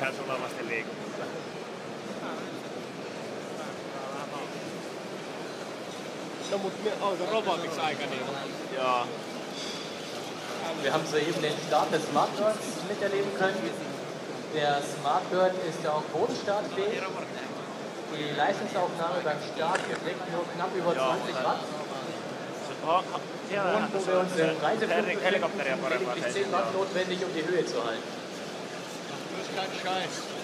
missään sulavasti liikuttaa. No mut auto Robotics aika niinku. Joo. Wir haben soeben den Start des Smartbirds miterleben können. Der Smartbird ist ja auch bodenstartfähig. Die Leistungsaufnahme beim Start beträgt nur knapp über 20 Watt. Und wo wir uns im Reiseflug befinden, sind lediglich 10 Watt notwendig, um die Höhe zu halten. Das ist kein Scheiß.